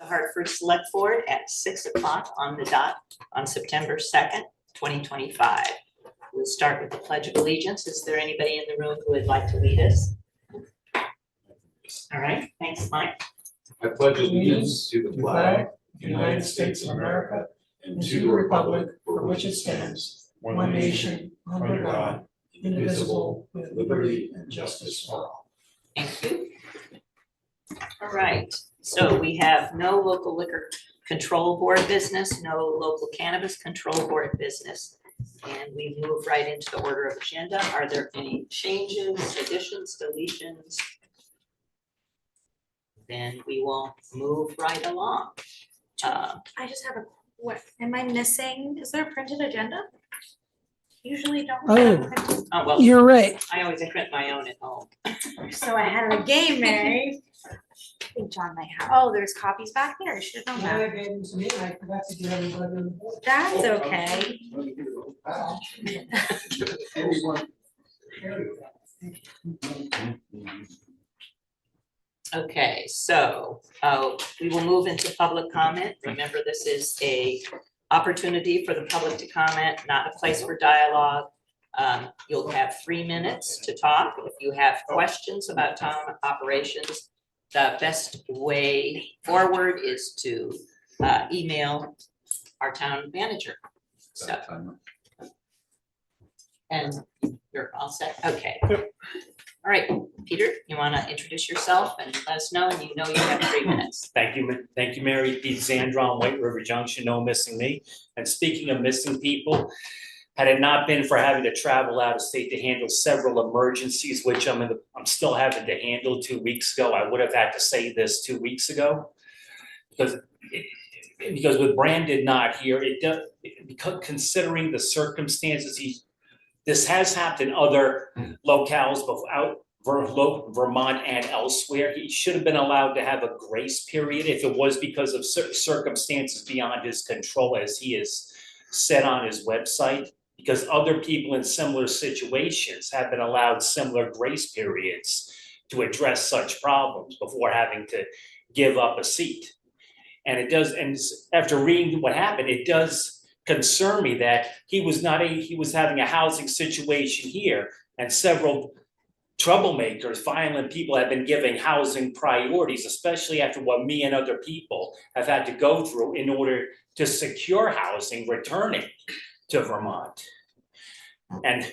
The Hartford Selectboard at 6 o'clock on the dot on September 2nd, 2025. We'll start with the Pledge of Allegiance. Is there anybody in the room who would like to lead us? All right, thanks, Mike. I pledge allegiance to the flag of the United States of America and to the republic for which it stands, one nation, under God, indivisible, with liberty and justice for all. Thank you. All right, so we have no local liquor control board business, no local cannabis control board business, and we move right into the order of agenda. Are there any changes, additions, deletions? Then we will move right along. I just have what am I missing? Is there a printed agenda? Usually don't. Oh, well, You're right. I always print my own at home. So I had a game, Mary. I think John might have. Oh, there's copies back there. I should have known that. gave them to me, and I forgot to give everybody on the board. That's okay. Okay, so we will move into public comment. Remember, this is a opportunity for the public to comment, not a place for dialogue. You'll have 3 minutes to talk. If you have questions about town operations, the best way forward is to email our town manager. So, and you're all set. Okay. All right, Peter, you want to introduce yourself and let us know, and you know you have 3 minutes. Thank you, Mary. Pete Zandron, White River Junction, no missing me. And speaking of missing people, had it not been for having to travel out of state to handle several emergencies, which I'm still having to handle 2 weeks ago, I would have had to say this 2 weeks ago. Because with Brandon not here, because considering the circumstances, this has happened in other locales out Vermont and elsewhere. He should have been allowed to have a grace period if it was because of circumstances beyond his control, as he has said on his website, because other people in similar situations have been allowed similar grace periods to address such problems before having to give up a seat. And it does, and after reading what happened, it does concern me that he was having a housing situation here, and several troublemakers, violent people have been giving housing priorities, especially after what me and other people have had to go through in order to secure housing returning to Vermont. And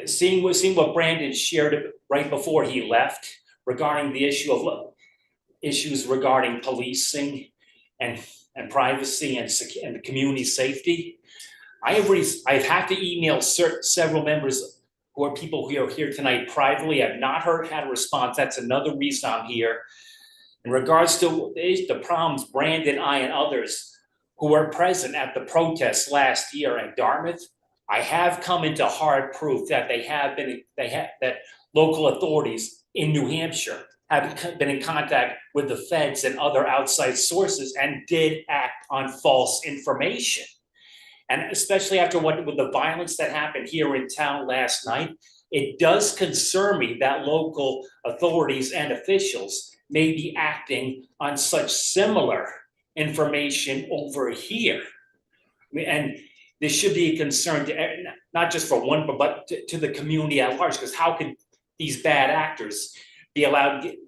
seeing what Brandon shared right before he left regarding the issues regarding policing and privacy and community safety, I've had to email several members who are people who are here tonight privately. I've not had a response. That's another reason I'm here. In regards to the problems, Brandon, I, and others who were present at the protests last year in Dartmouth, I have come into hard proof that that local authorities in New Hampshire have been in contact with the feds and other outside sources and did act on false information. And especially after with the violence that happened here in town last night, it does concern me that local authorities and officials may be acting on such similar information over here. And this should be a concern to not just for one, but to the community at large, because how could these bad actors be allowed to get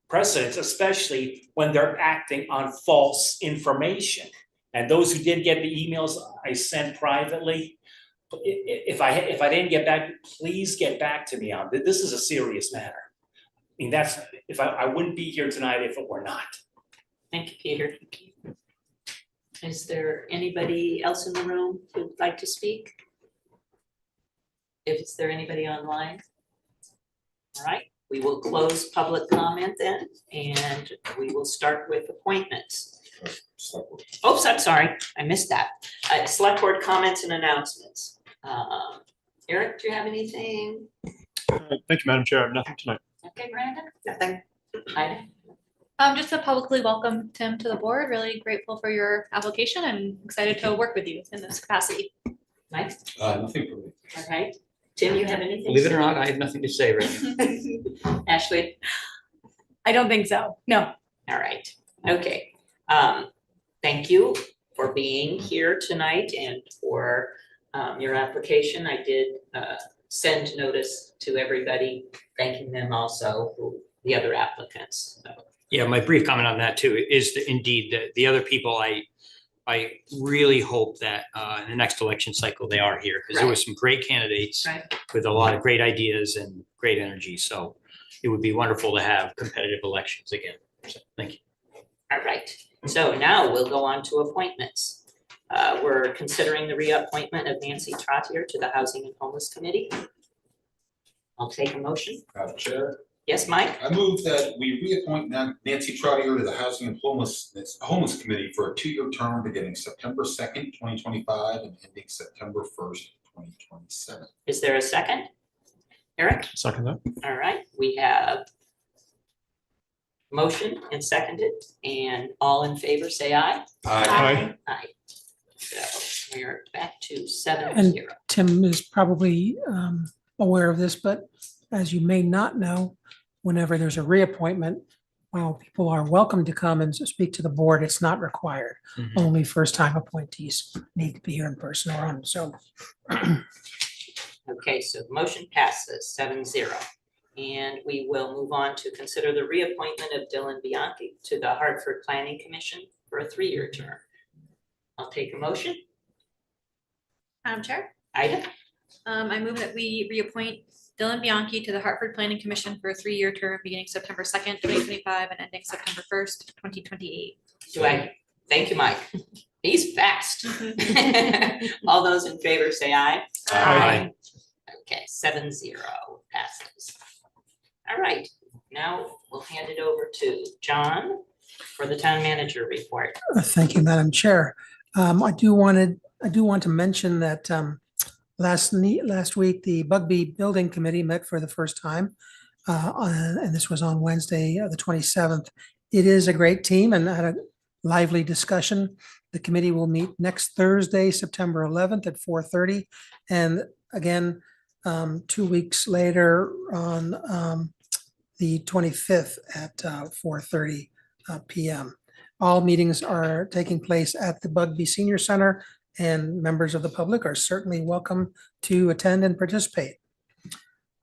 precedence, especially when they're acting on false information? And those who did get the emails I sent privately, if I didn't get back, please get back to me on this. This is a serious matter. I mean, I wouldn't be here tonight if it were not. Thank you, Peter. Is there anybody else in the room who'd like to speak? Is there anybody online? All right, we will close public comment then, and we will start with appointments. Oops, I'm sorry, I missed that. Select board comments and announcements. Eric, do you have anything? Thank you, Madam Chair. I have nothing tonight. Okay, Brandon? Nothing. Ida? Just to publicly welcome Tim to the board. Really grateful for your application. I'm excited to work with you in this capacity. Mike? Nothing for me. All right. Tim, you have anything? Believe it or not, I have nothing to say right now. Ashley? I don't think so. No. All right. Okay. Thank you for being here tonight and for your application. I did send notice to everybody, thanking them also, the other applicants. So, Yeah, my brief comment on that too is that indeed the other people, I really hope that in the next election cycle they are here because there were some great candidates Right. with a lot of great ideas and great energy. So it would be wonderful to have competitive elections again. So, thank you. All right, so now we'll go on to appointments. We're considering the reappointment of Nancy Trottier to the Housing and Homeless Committee. I'll take a motion. Madam Chair, Yes, Mike? I move that we reappoint Nancy Trottier to the Housing and Homeless Committee for a 2-year term beginning September 2nd, 2025 and ending September 1st, 2027. Is there a second? Eric? Second that. All right, we have motion and seconded, and all in favor, say aye. Aye. Aye. So we're back to 7-0. Tim is probably aware of this, but as you may not know, whenever there's a reappointment, while people are welcome to come and speak to the board, it's not required. Mhm. Only first-time appointees need to be here in person or on Zoom. Okay, so the motion passes 7-0. And we will move on to consider the reappointment of Dillon Bianchi to the Hartford Planning Commission for a 3-year term. I'll take a motion. Madam Chair, Ida? I move that we reappoint Dillon Bianchi to the Hartford Planning Commission for a 3-year term beginning September 2nd, 2025 and ending September 1st, 2028. Do I? Thank you, Mike. He's fast. All those in favor say aye. Aye. Okay, 7-0 passes. All right, now we'll hand it over to John for the town manager report. Thank you, Madam Chair. I do want to mention that last week, the Bugby Building Committee met for the first time, and this was on Wednesday, the 27th. It is a great team and had a lively discussion. The committee will meet next Thursday, September 11th at 4:30, and again, 2 weeks later on the 25th at 4:30 p.m. All meetings are taking place at the Bugby Senior Center, and members of the public are certainly welcome to attend and participate.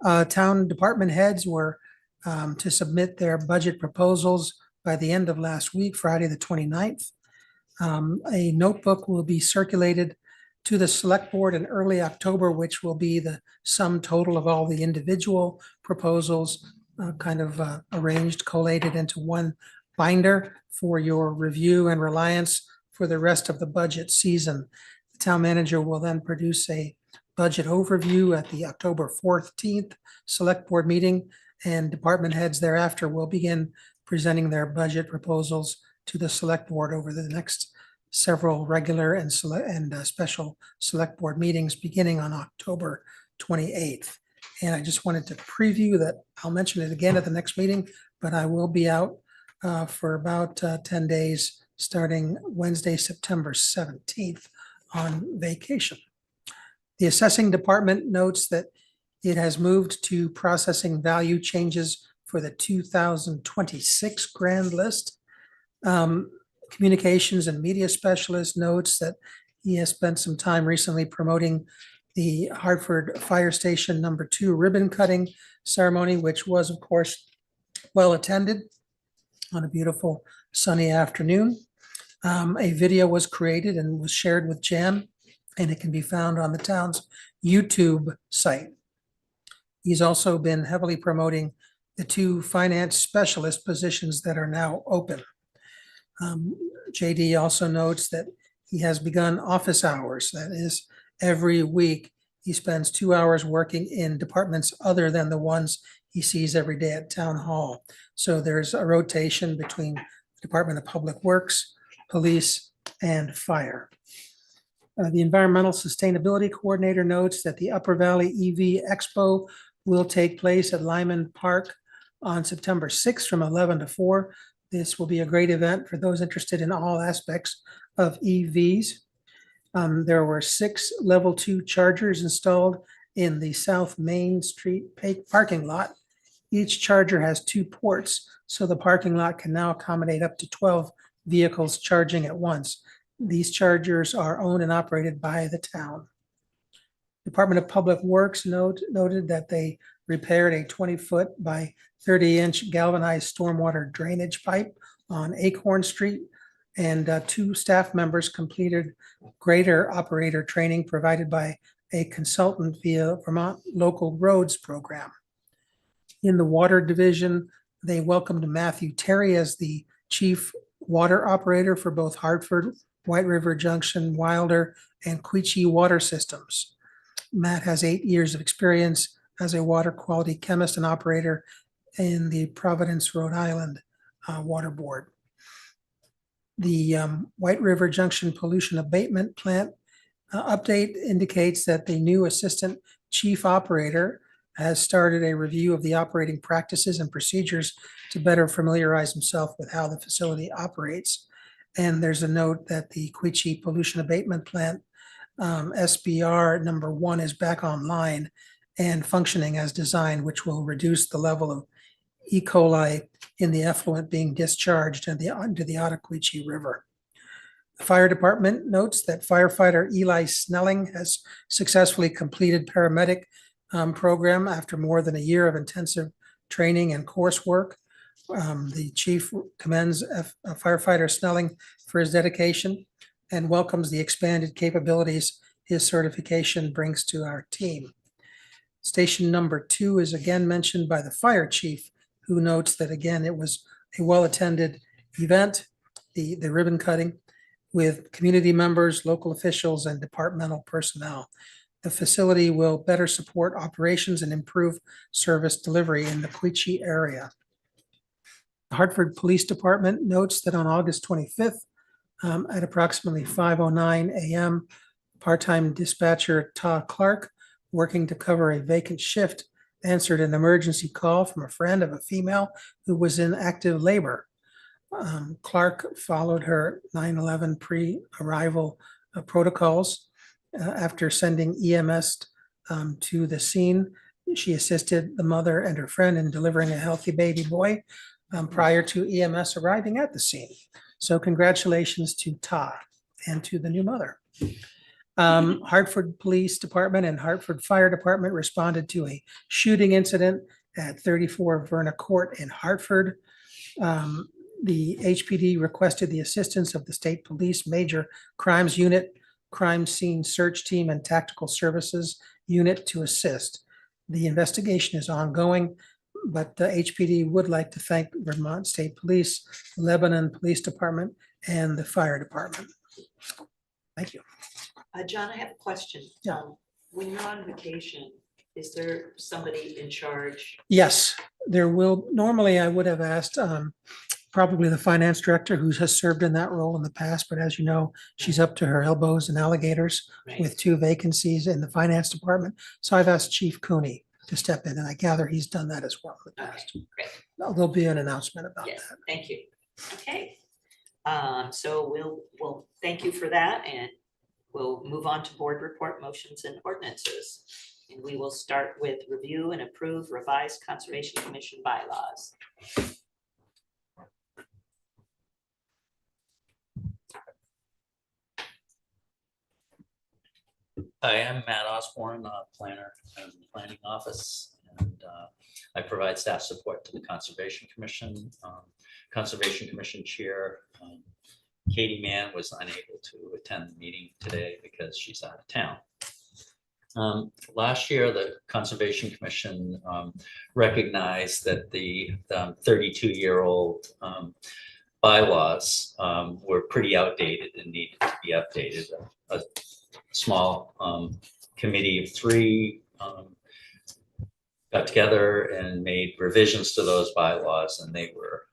Town department heads were to submit their budget proposals by the end of last week, Friday, the 29th. A notebook will be circulated to the select board in early October, which will be the sum total of all the individual proposals arranged, collated into one binder for your review and reliance for the rest of the budget season. The town manager will then produce a budget overview at the October 14th select board meeting, and department heads thereafter will begin presenting their budget proposals to the select board over the next several regular and special select board meetings beginning on October 28th. And I just wanted to preview that I'll mention it again at the next meeting, but I will be out for about 10 days starting Wednesday, September 17th on vacation. The assessing department notes that it has moved to processing value changes for the 2026 grand list. Communications and media specialist notes that he has spent some time recently promoting the Hartford Fire Station #2 ribbon cutting ceremony, which was, of course, well attended on a beautiful sunny afternoon. A video was created and was shared with Jan, and it can be found on the town's YouTube site. He's also been heavily promoting the 2 finance specialist positions that are now open. JD also notes that he has begun office hours. That is, every week he spends 2 hours working in departments other than the ones he sees every day at town hall. So there's a rotation between Department of Public Works, Police, and Fire. The Environmental Sustainability Coordinator notes that the Upper Valley EV Expo will take place at Lyman Park on September 6th from 11 to 4. This will be a great event for those interested in all aspects of EVs. There were 6 level 2 chargers installed in the South Main Street parking lot. Each charger has 2 ports, so the parking lot can now accommodate up to 12 vehicles charging at once. These chargers are owned and operated by the town. Department of Public Works noted that they repaired a 20-foot by 30-inch galvanized stormwater drainage pipe on Acorn Street, and 2 staff members completed grader operator training provided by a consultant via Vermont Local Roads Program. In the Water Division, they welcomed Matthew Terry as the chief water operator for both Hartford, White River Junction, Wilder, and Quechee water systems. Matt has 8 years of experience as a water quality chemist and operator in the Providence, Rhode Island Water Board. The White River Junction pollution abatement plant update indicates that the new assistant chief operator has started a review of the operating practices and procedures to better familiarize himself with how the facility operates. And there's a note that the Quechee pollution abatement plant SBR number 1 is back online and functioning as designed, which will reduce the level of E. coli in the effluent being discharged into the Ottaquechee River. The fire department notes that firefighter Eli Snelling has successfully completed paramedic program after more than a year of intensive training and coursework. The chief commends firefighter Snelling for his dedication and welcomes the expanded capabilities his certification brings to our team. Station number 2 is again mentioned by the fire chief, who notes that again, it was a well-attended event, the ribbon cutting, with community members, local officials, and departmental personnel. The facility will better support operations and improve service delivery in the Quechee area. The Hartford Police Department notes that on August 25th, at approximately 5:09 a.m., part-time dispatcher Ta Clark, working to cover a vacant shift, answered an emergency call from a friend of a female who was in active labor. Clark followed her 9/11 pre-arrival protocols. After sending EMS to the scene, she assisted the mother and her friend in delivering a healthy baby boy prior to EMS arriving at the scene. So congratulations to Ta and to the new mother. Hartford Police Department and Hartford Fire Department responded to a shooting incident at 34 Verna Court in Hartford. The HPD requested the assistance of the State Police Major Crimes Unit, Crime Scene Search Team, and Tactical Services Unit to assist. The investigation is ongoing, but the HPD would like to thank Vermont State Police, Lebanon Police Department, and the Fire Department. Thank you. John, I have a question. Yeah. When you're on vacation, is there somebody in charge? Yes, there will. Normally, I would have asked probably the finance director, who has served in that role in the past, but as you know, she's up to her elbows in alligators Right. with 2 vacancies in the finance department. So I've asked Chief Cooney to step in, and I gather he's done that as well in the Okay, past. great. There'll be an announcement about Yes, that. thank you. Okay. So we'll thank you for that, and we'll move on to board report motions and ordinances. And we will start with review and approve revised Conservation Commission bylaws. I am Matt Osborne, planner in the planning office, and I provide staff support to the Conservation Commission. Conservation Commission Chair Katie Mann was unable to attend the meeting today because she's out of town. Last year, the Conservation Commission recognized that the 32-year-old bylaws were pretty outdated and needed to be updated. A small committee of 3 got together and made revisions to those bylaws, and they were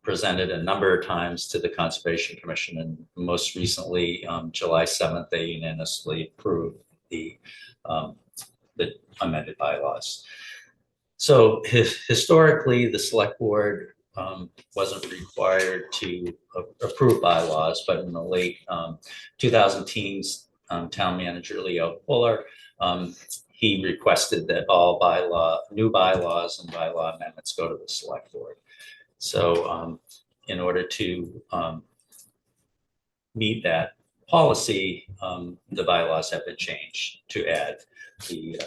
presented a number of times to the Conservation Commission, and most recently, July 7th, they unanimously approved the amended bylaws. So historically, the select board wasn't required to approve bylaws, but in the late 2010s, town manager Leo Fuller, he requested that all new bylaws and bylaw amendments go to the select board. So in order to meet that policy, the bylaws have been changed to add the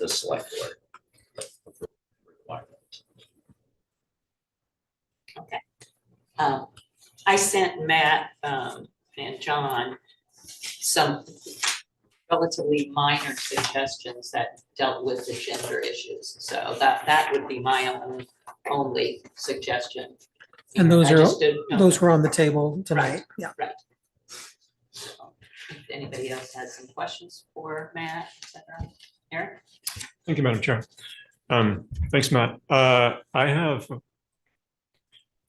select board requirement. I sent Matt and John some relatively minor suggestions that dealt with the gender issues. So that would be my only suggestion. And those I are, just didn't know. those were on the table tonight. Yeah. Right. So, if anybody else has some questions for Matt, et cetera. Eric? Thank you, Madam Chair. Thanks, Matt. I have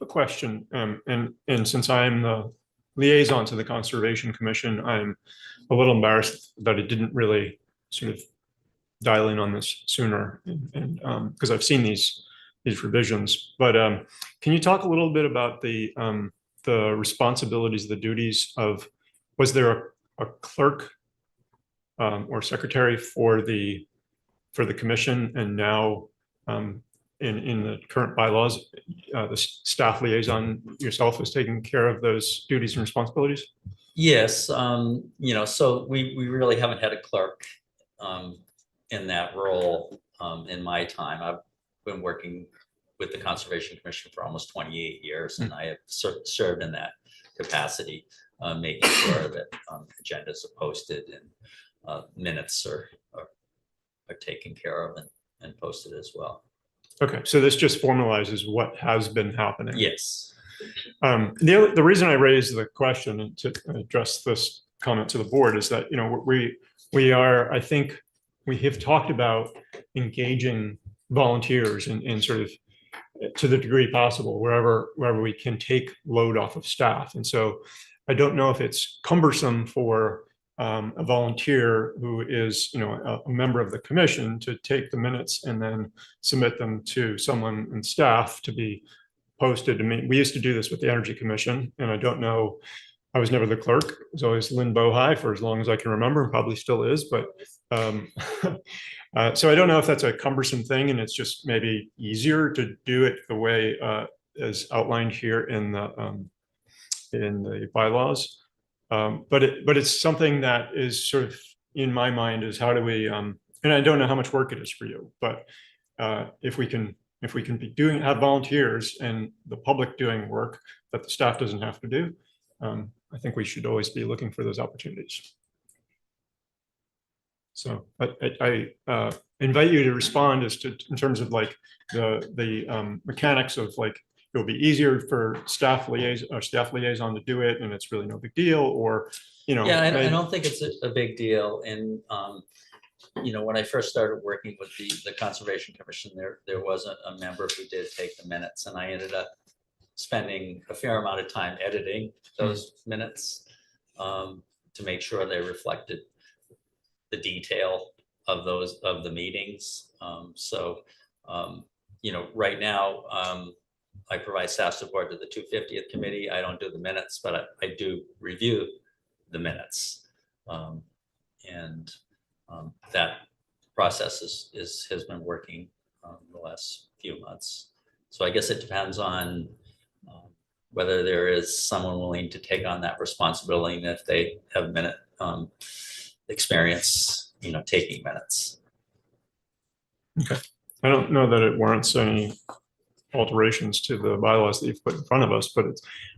a question, and since I'm the liaison to the Conservation Commission, I'm a little embarrassed that it didn't really sort of dial in on this sooner, and because I've seen these revisions. But can you talk a little bit about the responsibilities, the duties of, was there a clerk or secretary for the commission, and now in the current bylaws, the staff liaison yourself is taking care of those duties and responsibilities? Yes, so we really haven't had a clerk in that role in my time. I've been working with the Conservation Commission for almost 28 years, and I have served in that capacity, making sure that agendas are posted and minutes are taken care of and posted as well. Okay, so this just formalizes what has been happening. Yes. The reason I raised the question and to address this comment to the board is that, we are, I think we have talked about engaging volunteers in sort of, to the degree possible, wherever we can take load off of staff. And so I don't know if it's cumbersome for a volunteer who is, a member of the commission to take the minutes and then submit them to someone in staff to be posted. I mean, we used to do this with the Energy Commission, and I don't know, I was never the clerk. It was always Lynn Bohai for as long as I can remember, and probably still is, but so I don't know if that's a cumbersome thing, and it's just maybe easier to do it the way as outlined here in the bylaws. But it's something that is sort of in my mind is how do we, and I don't know how much work it is for you, but if we can be have volunteers and the public doing work that the staff doesn't have to do, I think we should always be looking for those opportunities. So I invite you to respond as to, in terms of like the mechanics of like, it'll be easier for staff liaison to do it and it's really no big deal, or, Yeah, I don't think it's a big deal. And, when I first started working with the Conservation Commission, there was a member who did take the minutes, and I ended up spending a fair amount of time editing those minutes to make sure they reflected the detail of the meetings. Right now, I provide staff support to the 250th committee. I don't do the minutes, but I do review the minutes. That process has been working the last few months. So I guess it depends on whether there is someone willing to take on that responsibility, and if they have minute experience, taking minutes. Okay. I don't know that it warrants any alterations to the bylaws that you've put in front of us, but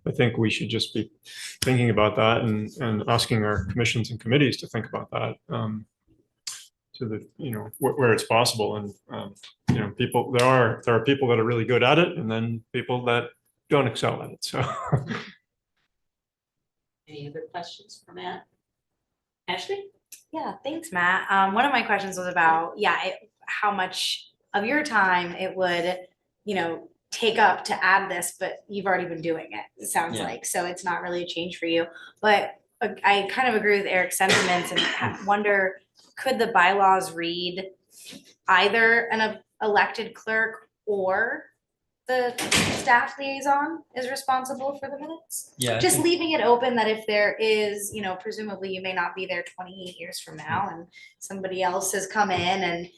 I think we should just be thinking about that and asking our commissions and committees to think about that to the, where it's possible. And, people, there are people that are really good at it, and then people that don't excel at it. So. Any other questions for Matt? Ashley? Yeah, thanks, Matt. One of my questions was about, how much of your time it would, take up to add this, but you've already been doing it sounds like, so it's not really a change for you. But I kind of agree with Eric's sentiments and wonder, could the bylaws read either an elected clerk or the staff liaison is responsible for the minutes? Yeah. Just leaving it open that if there is, presumably you may not be there 28 years from now and somebody else has come in and,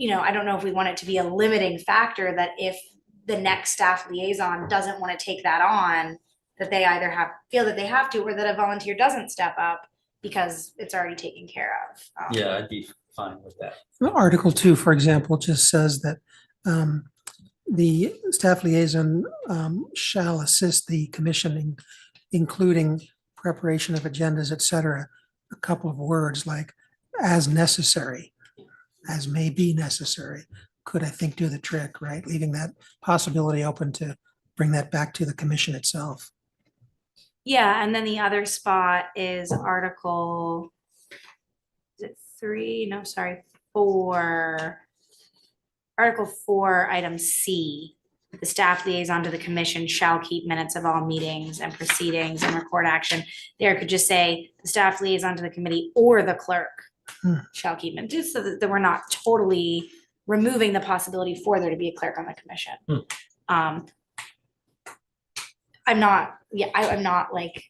I don't know if we want it to be a limiting factor that if the next staff liaison doesn't want to take that on, that they either feel that they have to, or that a volunteer doesn't step up because it's already taken care of. Yeah, I'd be fine with that. Article 2, for example, just says that the staff liaison shall assist the commission in including preparation of agendas, et cetera. A couple of words like as necessary, as may be necessary, could, I think, do the trick, right? Leaving that possibility open to bring that back to the commission itself. Yeah, and then the other spot is Article, is it 3? No, sorry, 4. Article 4, item C. The staff liaison to the commission shall keep minutes of all meetings and proceedings and record action. There could just say the staff liaison to the committee or the clerk shall keep minutes, just so that we're not totally removing the possibility for there to be a clerk on the commission. I'm not like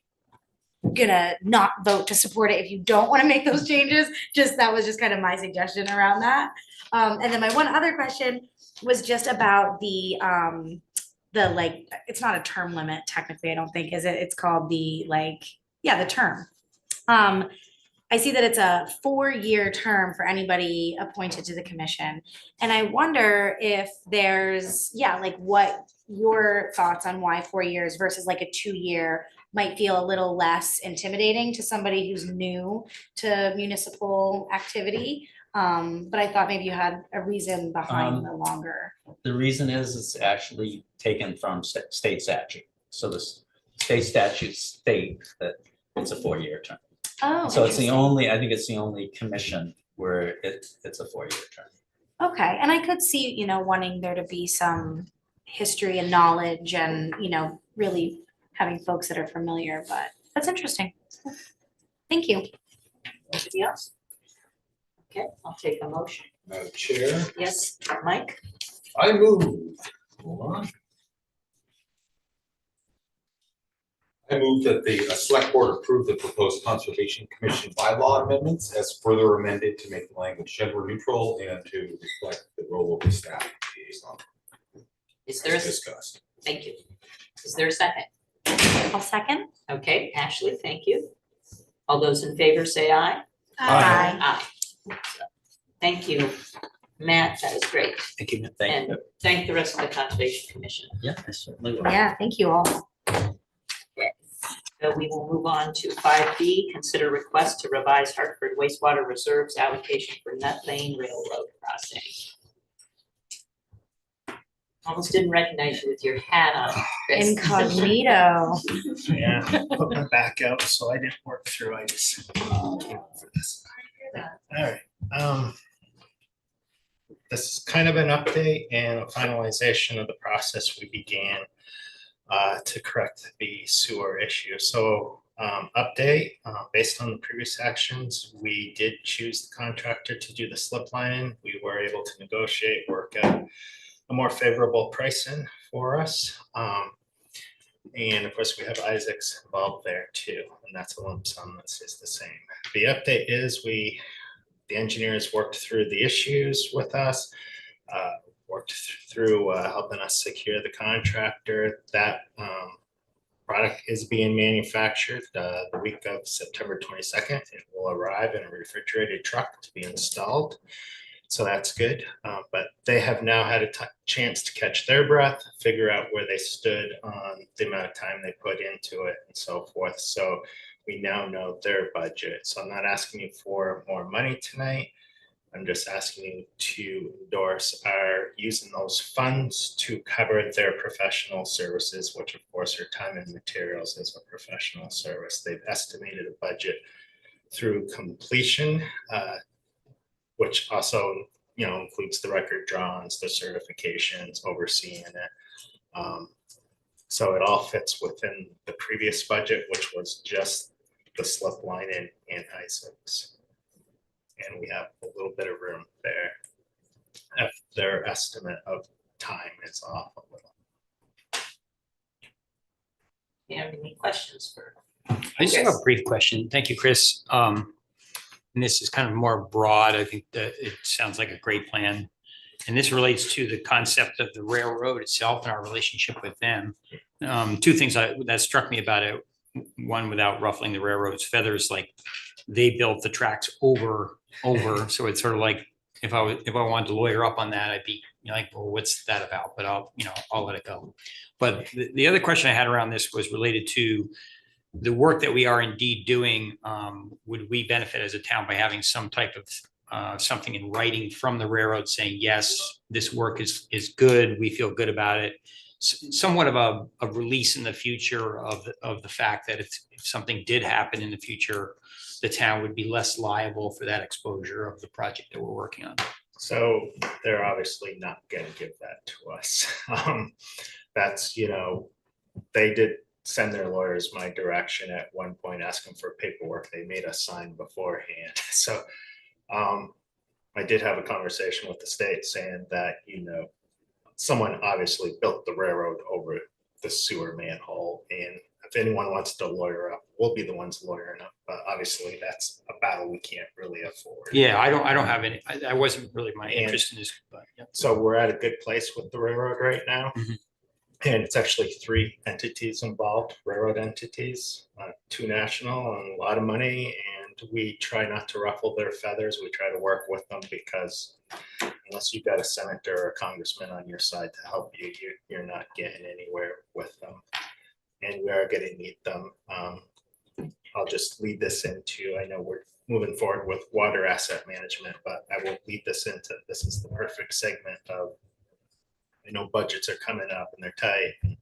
gonna not vote to support it if you don't want to make those changes. That was just kind of my suggestion around that. And then my one other question was just about the like, it's not a term limit technically, I don't think, is it? It's called the the term. I see that it's a 4-year term for anybody appointed to the commission. And I wonder if there's, what your thoughts on why 4 years versus like a 2-year might feel a little less intimidating to somebody who's new to municipal activity. But I thought maybe you had a reason behind the longer. The reason is it's actually taken from state statute. So the state statutes state that it's a 4-year term. Oh, So it's the only, I think it's the only commission where it's a 4-year term. okay, and I could see, wanting there to be some history and knowledge and, really having folks that are familiar, but that's interesting. Thank you. Anybody else? Okay, I'll take a motion. Madam Chair, Yes, Mike? I move. Hold on. I move that the select board approve the proposed Conservation Commission bylaw amendments as further amended to make the language gender neutral and to reflect the role of the staff liaison. Is there a, As discussed. thank you. Is there a second? I'll second. Okay, Ashley, thank you. All those in favor say aye. Aye. Aye. Thank you, Matt, that was great. Thank you. Thank you. And thank the rest of the Conservation Commission. Yeah, I certainly will. Yeah, thank you all. So we will move on to 5B, consider request to revise Hartford wastewater reserves allocation for Nutt Lane Railroad crossing. Almost didn't recognize you with your hat on, Chris. Incognito. Yeah, put my back out so I didn't work through. I just came up for this. All right. This is kind of an update and a finalization of the process we began to correct the sewer issue. So update, based on the previous actions, we did choose the contractor to do the slip lining. We were able to negotiate, work out a more favorable pricing for us. And of course, we have Isaac's involved there too, and that's a lump sum that stays the same. The update is the engineers worked through the issues with us, worked through helping us secure the contractor. That product is being manufactured the week of September 22nd. It will arrive in a refrigerated truck to be installed. So that's good. But they have now had a chance to catch their breath, figure out where they stood on the amount of time they put into it and so forth. So we now know their budget. So I'm not asking you for more money tonight. I'm just asking you to endorse our using those funds to cover their professional services, which of course are time and materials as a professional service. They've estimated a budget through completion, which also, includes the record drawings, the certifications, overseeing it. So it all fits within the previous budget, which was just the slip line in Isaac's. And we have a little bit of room there if their estimate of time is off a little. You have any questions for? I just have a brief question. Thank you, Chris. And this is kind of more broad. I think that it sounds like a great plan. and this relates to the concept of the railroad itself and our relationship with them. Two things that struck me about it. One, without ruffling the railroad's feathers, like they built the tracks over, so it's sort of like, if I wanted to lawyer up on that, I'd be like, well, what's that about? But I'll let it go. But the other question I had around this was related to the work that we are indeed doing. Would we benefit as a town by having some type of something in writing from the railroad saying, yes, this work is good, we feel good about it? Somewhat of a release in the future of the fact that if something did happen in the future, the town would be less liable for that exposure of the project that we're working on. So they're obviously not gonna give that to us. That's, they did send their lawyers my direction at one point, asking for paperwork they made us sign beforehand. So I did have a conversation with the state saying that, someone obviously built the railroad over the sewer manhole, and if anyone wants to lawyer up, we'll be the ones lawyering up. But obviously, that's a battle we can't really afford. Yeah, I don't have any. That wasn't really my interest in this. But yeah. So we're at a good place with the railroad right now, and it's actually 3 entities involved, railroad entities, 2 national, and a lot of money. And we try not to ruffle their feathers. We try to work with them, because unless you've got a senator or a congressman on your side to help you, you're not getting anywhere with them. And we are going to need them. I'll just lead this into, I know we're moving forward with water asset management, but I will lead this into, this is the perfect segment of, I know budgets are coming up and they're tight,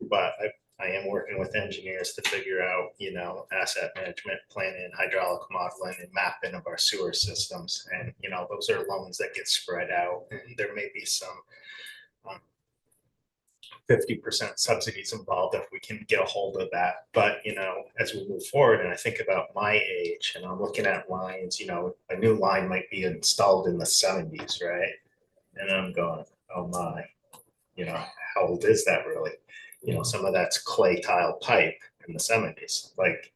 but I am working with engineers to figure out, asset management planning, hydraulic modeling, and mapping of our sewer systems. And, those are loans that get spread out, and there may be some 50% subsidies involved if we can get a hold of that. But, as we move forward, and I think about my age, and I'm looking at lines, a new line might be installed in the 70s, right? And I'm going, oh my, how old is that really? Some of that's clay tile pipe in the 70s. Like,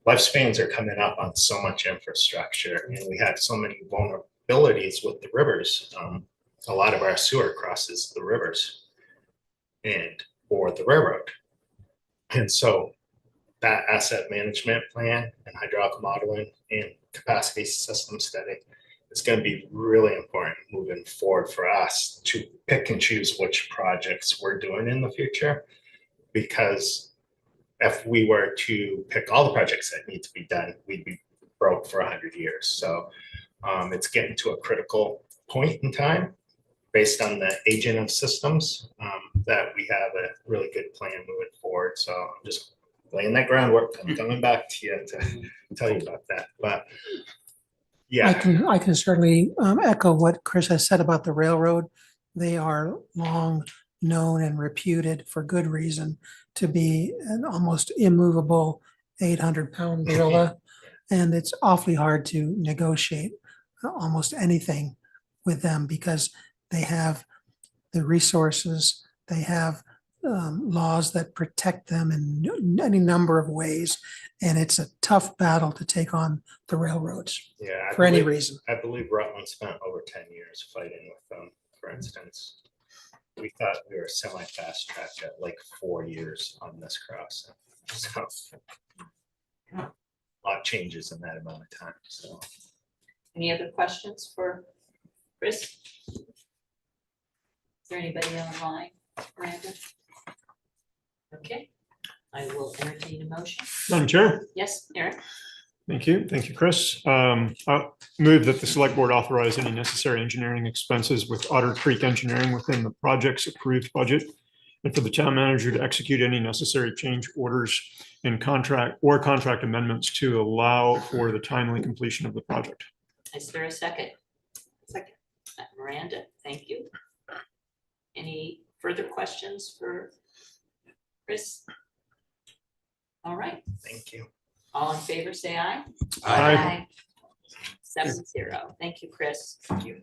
lifespans are coming up on so much infrastructure, and we have so many vulnerabilities with the rivers. A lot of our sewer crosses the rivers or the railroad. And so that asset management plan and hydraulic modeling and capacity system study is going to be really important moving forward for us to pick and choose which projects we're doing in the future. Because if we were to pick all the projects that need to be done, we'd be broke for 100 years. So it's getting to a critical point in time based on the aging of systems that we have a really good plan moving forward. So I'm just laying that groundwork. I'm coming back to you to tell you about that. But yeah, I can certainly echo what Chris has said about the railroad. They are long known and reputed, for good reason, to be an almost immovable 800-pound gorilla. And it's awfully hard to negotiate almost anything with them, because they have the resources, they have laws that protect them in any number of ways. And it's a tough battle to take on the railroads for any reason. I believe Rutland spent over 10 years fighting with them, for instance. We thought we were semi-fast tracked at like 4 years on this crossing. So a lot changes in that amount of time. So, Any other questions for Chris? Is there anybody online, Miranda? Okay, I will entertain a motion. Madam Chair. Yes, Eric? Thank you. Thank you, Chris. I'll move that the select board authorize any necessary engineering expenses with Otter Creek Engineering within the project's approved budget, and for the town manager to execute any necessary change orders in contract or contract amendments to allow for the timely completion of the project. Is there a second? Second. Miranda, thank you. Any further questions for Chris? All right. thank you. All in favor, say aye. Aye. 7-0. Thank you, Chris. Thank you.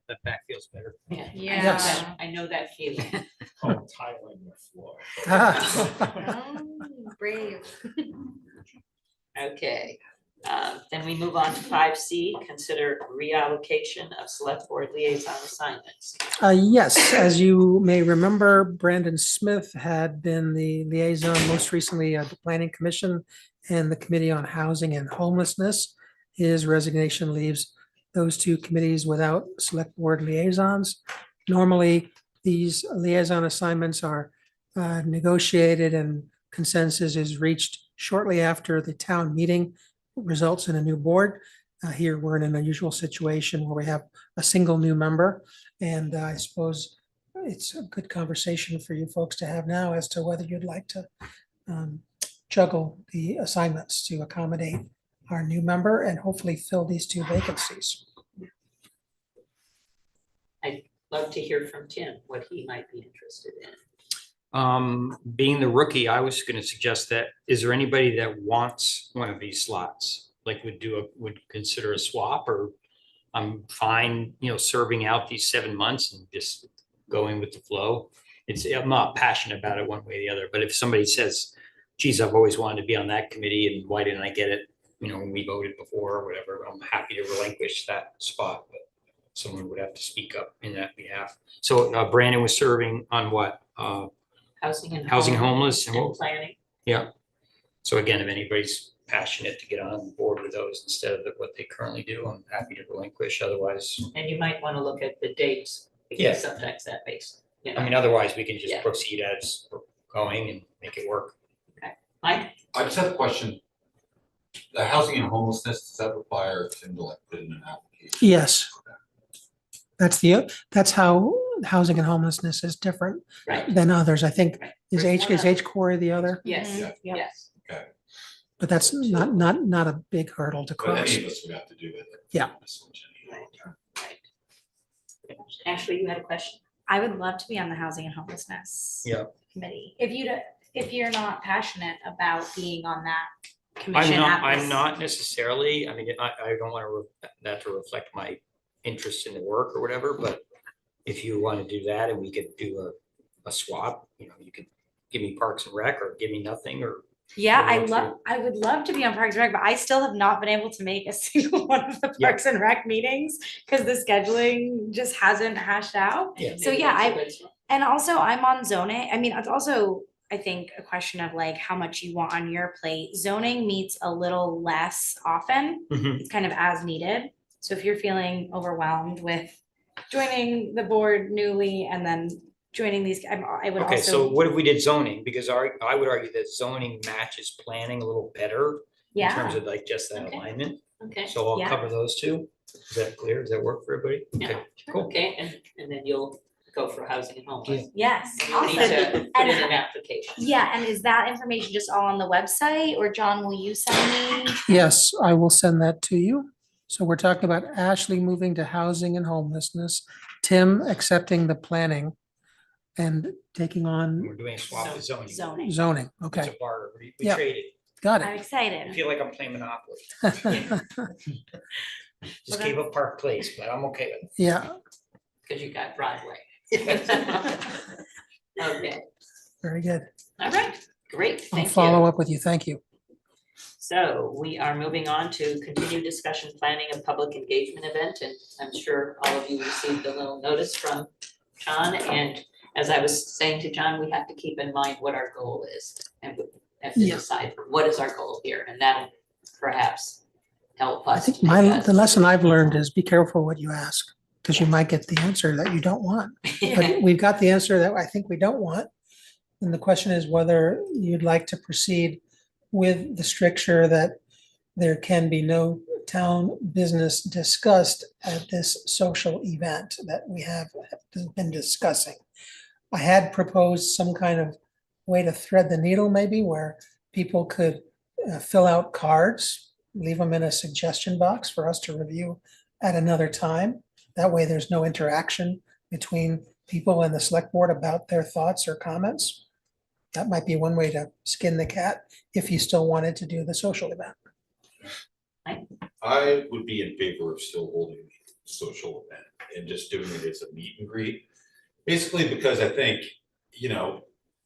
That back feels better. Yeah. Yeah. I know that feeling. Oh, tiling the floor. Oh, brave. Okay, Then we move on to 5C, consider reallocation of select board liaison assignments. Yes, as you may remember, Brandon Smith had been the liaison most recently at the Planning Commission and the Committee on Housing and Homelessness. His resignation leaves those two committees without select board liaisons. Normally, these liaison assignments are negotiated and consensus is reached shortly after the town meeting results in a new board. Here, we're in an unusual situation where we have a single new member. And I suppose it's a good conversation for you folks to have now as to whether you'd like to juggle the assignments to accommodate our new member and hopefully fill these two vacancies. I'd love to hear from Tim, what he might be interested in. Being the rookie, I was gonna suggest that, is there anybody that wants one of these slots? Like would consider a swap, or I'm fine, serving out these 7 months and just going with the flow. I'm not passionate about it one way or the other, but if somebody says, geez, I've always wanted to be on that committee and why didn't I get it? When we voted before or whatever, I'm happy to relinquish that spot, but someone would have to speak up in that behalf. So Brandon was serving on what? Housing and homeless and planning. Yeah. So again, if anybody's passionate to get on board with those instead of what they currently do, I'm happy to relinquish. Otherwise, And you might want to look at the dates, Yeah. because sometimes that makes, otherwise we can just Yeah. proceed as we're going and make it work. Mike, I just have a question. The housing and homelessness, does that require Tim to like put in an application? Yes. That's how housing and homelessness is different right, than others. I think, Right. is H Corey the other? yes, Yeah. Yep. yes. Okay, But that's not a big hurdle to but cross. any of us would have to do it. Yeah. Right. Ashley, you had a question? I would love to be on the Housing and Homelessness Yeah. committee. If you're not passionate about being on that commission. I'm not necessarily, I don't want that to reflect my interest in the work or whatever, but if you want to do that and we could do a swap, you could give me Parks and Rec or give me nothing or. Yeah, Whatever I would love to be on Parks and Rec, but I still have not been able to make a single one of the Yeah. Parks and Rec meetings because the scheduling just hasn't hashed out. Yeah. So Maybe yeah, that's a good- And also I'm on zoning. It's also, I think, a question of like how much you want on your plate. Zoning meets a little less often. Mhm. It's kind of as needed. So if you're feeling overwhelmed with joining the board newly and then joining these, I would Okay, also. so what if we did zoning? Because I would argue that zoning matches planning a little better in terms Yeah, of like just that Okay. alignment. Okay, So I'll Yeah. cover those two. Is that clear? Does that work for everybody? Yeah. Okay, cool. okay, and then you'll go for housing and homeless. yes. You'll need Awesome. to put in an application. Yeah, and is that information just all on the website or John, will you send me? Yes, I will send that to you. So we're talking about Ashley moving to housing and homelessness, Tim accepting the planning and taking on We're doing a swap with zoning. Zoning. zoning. It's Okay, a barter. We Yeah. traded. got I'm it. I excited. feel like I'm playing Monopoly. Just Well, gave up Park Place, but I'm okay with Yeah, Because you got Broadway. it. Okay, very good. all right, great, I'll thank follow you. up with you. Thank you. So we are moving on to continued discussion, planning and public engagement event, and I'm sure all of you received a little notice from John, and as I was saying to John, we have to keep in mind what our goal is, and we have to Yeah. decide what is our goal here, and that'll perhaps help I us. think to make the lesson I've learned is be careful what you ask, because you might get the answer that you don't want. But we've got the answer that I think we don't want. And the question is whether you'd like to proceed with the stricture that there can be no town business discussed at this social event that we have been discussing. I had proposed some kind of way to thread the needle maybe where people could fill out cards, leave them in a suggestion box for us to review at another time. That way there's no interaction between people and the select board about their thoughts or comments. That might be one way to skin the cat if you still wanted to do the social event. I would be in favor of still holding the social event and just doing it as a meet and greet. Basically, because I think,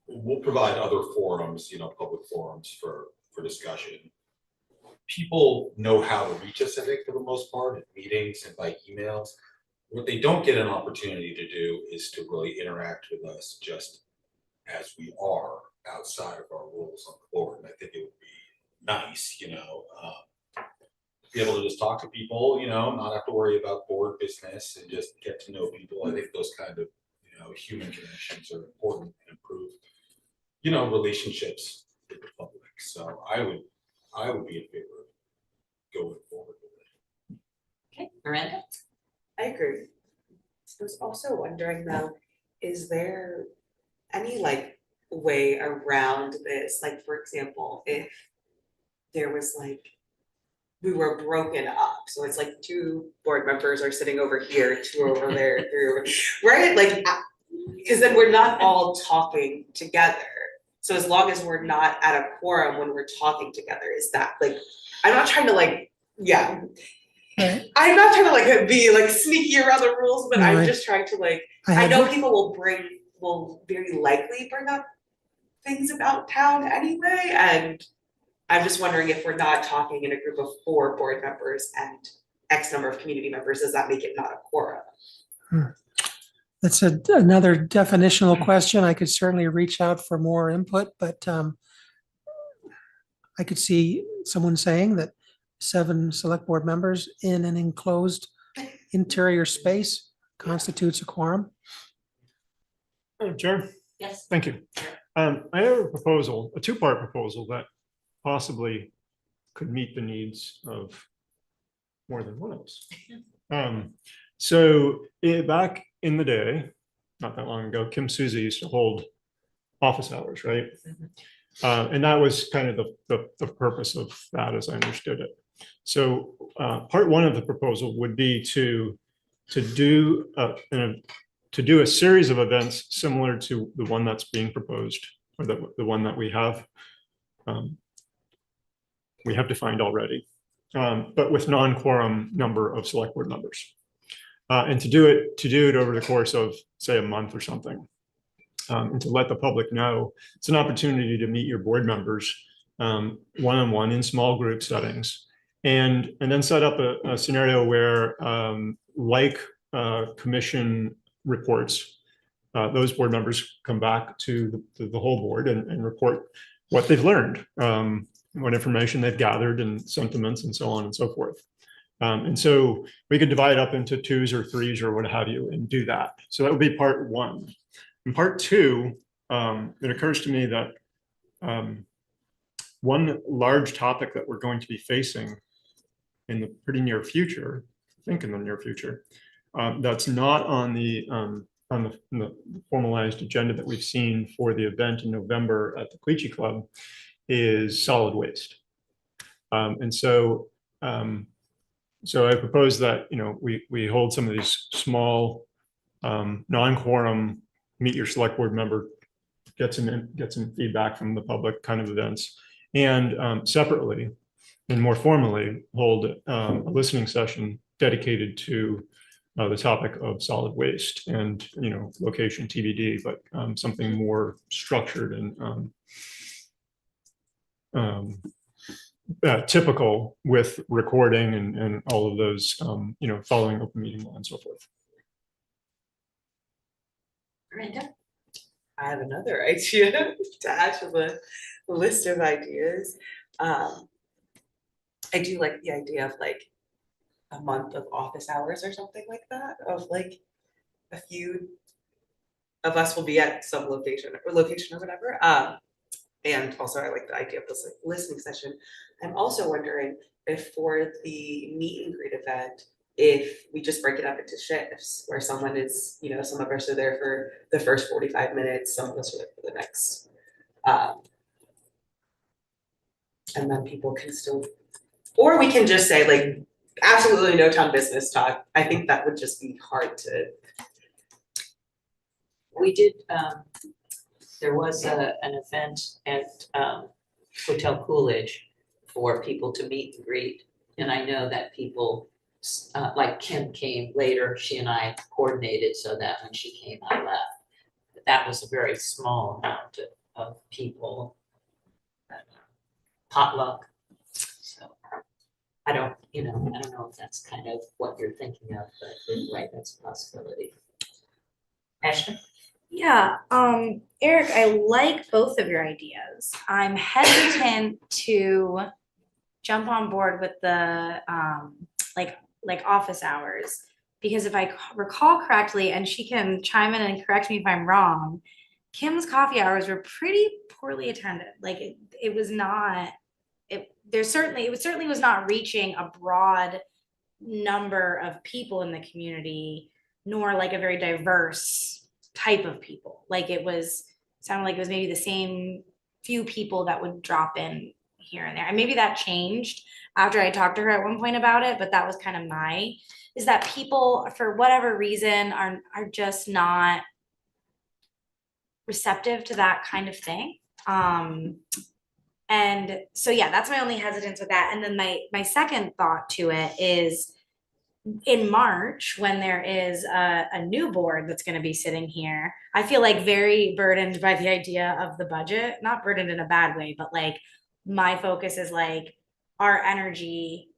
we'll provide other forums, public forums for discussion. people know how to reach us, I think, for the most part, at meetings and by emails. What they don't get an opportunity to do is to really interact with us just as we are outside of our roles on the board. And I think it would be nice, be able to just talk to people, not have to worry about board business and just get to know people. I think those kind of, human connections are important and improve, relationships with the public. So I would be in favor of going forward with it. Okay, Miranda? I agree. I was also wondering though, is there any way around this? Like, for example, if there was we were broken up, so it's like 2 board members are sitting over here, 2 over there, 3 over, right? Because then we're not all talking together. So as long as we're not at a quorum when we're talking together, is that I'm not trying to yeah. Right. I'm not trying to be sneaky around the rules, but No, I'm just trying to I know people will very likely bring up things about town anyway, and I'm just wondering if we're not talking in a group of 4 board members and X number of community members, does that make it not a quorum? That's another definitional question. I could certainly reach out for more input, but I could see someone saying that 7 select board members in an enclosed interior space constitutes a quorum. Madam Chair, Yes. thank you. I have a proposal, a 2-part proposal that possibly could meet the needs of more than one of us. Back in the day, not that long ago, Kim Souza used to hold office hours, right? And that was kind of the purpose of that, as I understood it. So part 1 of the proposal would be to do a series of events similar to the one that's being proposed, or the one that we have defined already, but with non-quorum number of select board members. And to do it over the course of, say, a month or something, and to let the public know it's an opportunity to meet your board members one-on-one in small group settings, and then set up a scenario where, commission reports, those board members come back to the whole board and report what they've learned, what information they've gathered, and sentiments, and so on and so forth. And so we could divide up into 2s or 3s or what have you and do that. So that would be part 1. In part 2, it occurs to me that one large topic that we're going to be facing in the pretty near future, I think in the near future, that's not on the formalized agenda that we've seen for the event in November at the Queechee Club, is solid waste. So I propose that, we hold some of these small non-quorum, meet your select board member, get some feedback from the public kind of events, and separately and more formally hold a listening session dedicated to the topic of solid waste and, location TBD, but something more structured and typical with recording and all of those, following open meeting law and so forth. Miranda? I have another idea to add to the list of ideas. I do like the idea of a month of office hours or something like that, of a few of us will be at some location or whatever. And also I like the idea of this listening session. I'm also wondering if for the meet and greet event, if we just break it up into shifts where someone is, some of us are there for the first 45 minutes, some of us are there for the next. And then people can still, or we can just say absolutely no town business talk. I think that would just be hard to. We did, there was an event at Hotel Coolidge for people to meet and greet. And I know that people, like Kim came later, she and I coordinated so that when she came, I left. But that was a very small amount of people, potluck. So I don't know if that's kind of what you're thinking of, but you're right, that's a possibility. Ashley? Yeah, Eric, I like both of your ideas. I'm hesitant to jump on board with the like office hours. Because if I recall correctly, and she can chime in and correct me if I'm wrong, Kim's coffee hours were pretty poorly attended. Like it was not, it certainly was not reaching a broad number of people in the community, nor like a very diverse type of people. Like sounded like it was maybe the same few people that would drop in here and there. And maybe that changed after I talked to her at one point about it, but that was kind of is that people for whatever reason are just not receptive to that kind of thing. And so yeah, that's my only hesitance with that. And then my second thought to it is in March, when there is a new board that's going to be sitting here, I feel like very burdened by the idea of the budget, not burdened in a bad way, but like my focus is like our energy